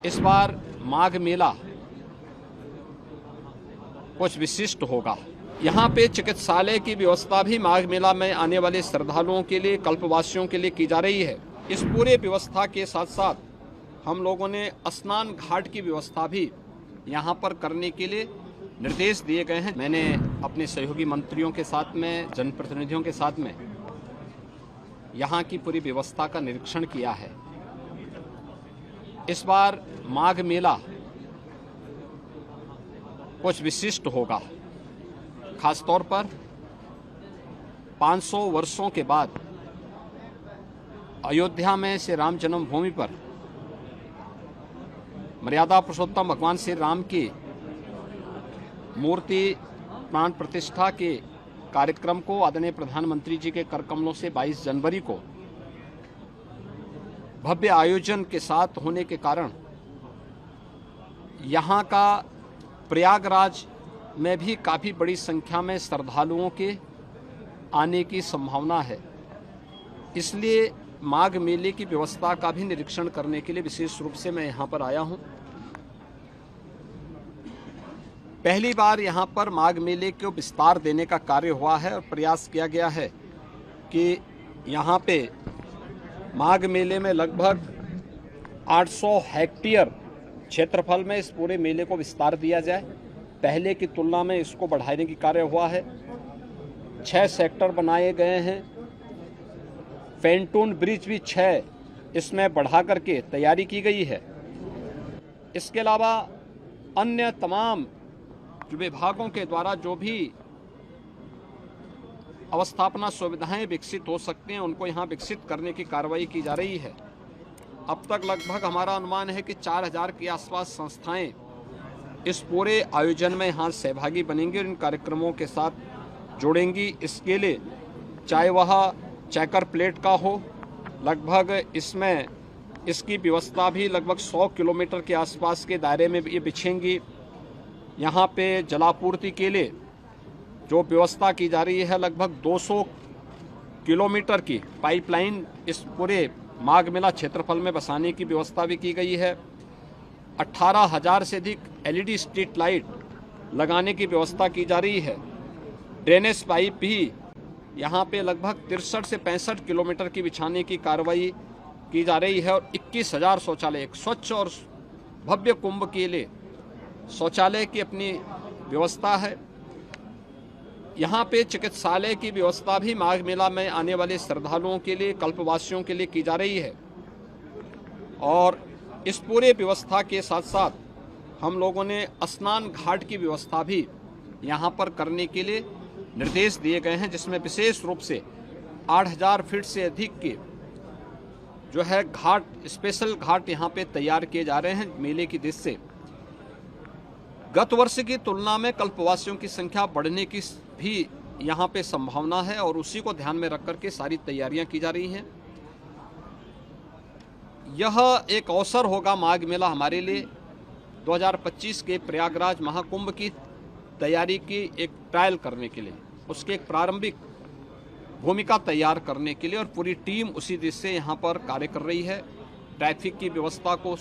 इस बार माघ मेला कुछ विशिष्ट होगा। यहाँ पे चिकित्सालय की व्यवस्था भी माघ मेला में आने वाले श्रद्धालुओं के लिए, कल्पवासियों के लिए की जा रही है। इस पूरे व्यवस्था के साथ साथ हम लोगों ने स्नान घाट की व्यवस्था भी यहाँ पर करने के लिए निर्देश दिए गए हैं। मैंने अपने सहयोगी मंत्रियों के साथ में, जनप्रतिनिधियों के साथ में यहाँ की पूरी व्यवस्था का निरीक्षण किया है। इस बार माघ मेला कुछ विशिष्ट होगा। खासतौर पर 500 वर्षों के बाद अयोध्या में श्री राम जन्मभूमि पर मर्यादा पुरुषोत्तम भगवान श्री राम की मूर्ति प्राण प्रतिष्ठा के कार्यक्रम को आदरणीय प्रधानमंत्री जी के कर कमलों से 22 जनवरी को भव्य आयोजन के साथ होने के कारण यहाँ का प्रयागराज में भी काफ़ी बड़ी संख्या में श्रद्धालुओं के आने की संभावना है। इसलिए माघ मेले की व्यवस्था का भी निरीक्षण करने के लिए विशेष रूप से मैं यहाँ पर आया हूँ। पहली बार यहाँ पर माघ मेले को विस्तार देने का कार्य हुआ है और प्रयास किया गया है कि यहाँ पे माघ मेले में लगभग 800 हेक्टेयर क्षेत्रफल में इस पूरे मेले को विस्तार दिया जाए। पहले की तुलना में इसको बढ़ाने की कार्य हुआ है। 6 सेक्टर बनाए गए हैं। पेंटून ब्रिज भी 6 इसमें बढ़ा करके तैयारी की गई है। इसके अलावा अन्य तमाम विभागों के द्वारा जो भी अवस्थापना सुविधाएं विकसित हो सकते हैं उनको यहाँ विकसित करने की कार्रवाई की जा रही है। अब तक लगभग हमारा अनुमान है कि 4000 के आसपास संस्थाएं इस पूरे आयोजन में यहाँ सहभागी बनेंगी और इन कार्यक्रमों के साथ जुड़ेंगी। इसके लिए चाहे वह चेकर प्लेट का हो, लगभग इसमें इसकी व्यवस्था भी लगभग 100 किलोमीटर के आसपास के दायरे में ये बिछेंगी। यहाँ पे जलापूर्ति के लिए जो व्यवस्था की जा रही है, लगभग 200 किलोमीटर की पाइपलाइन इस पूरे माघ मेला क्षेत्रफल में बसाने की व्यवस्था भी की गई है। 18,000 से अधिक LED स्ट्रीट लाइट लगाने की व्यवस्था की जा रही है। ड्रेनेज पाइप भी यहाँ पे लगभग 63 से 65 किलोमीटर की बिछाने की कार्रवाई की जा रही है और 21,000 शौचालय, एक स्वच्छ और भव्य कुंभ के लिए शौचालय की अपनी व्यवस्था है। यहाँ पे चिकित्सालय की व्यवस्था भी माघ मेला में आने वाले श्रद्धालुओं के लिए, कल्पवासियों के लिए की जा रही है। और इस पूरे व्यवस्था के साथ साथ हम लोगों ने स्नान घाट की व्यवस्था भी यहाँ पर करने के लिए निर्देश दिए गए हैं, जिसमें विशेष रूप से 8000 फीट से अधिक के जो है घाट, स्पेशल घाट यहाँ पे तैयार किए जा रहे हैं मेले की दृष्टि से। गत वर्ष की तुलना में कल्पवासियों की संख्या बढ़ने की भी यहाँ पे संभावना है और उसी को ध्यान में रख करके सारी तैयारियां की जा रही हैं। यह एक अवसर होगा माघ मेला हमारे लिए 2025 के प्रयागराज महाकुंभ की तैयारी की एक ट्रायल करने के लिए, उसके एक प्रारंभिक भूमिका तैयार करने के लिए, और पूरी टीम उसी दिशा से यहाँ पर कार्य कर रही है। ट्रैफिक की व्यवस्था को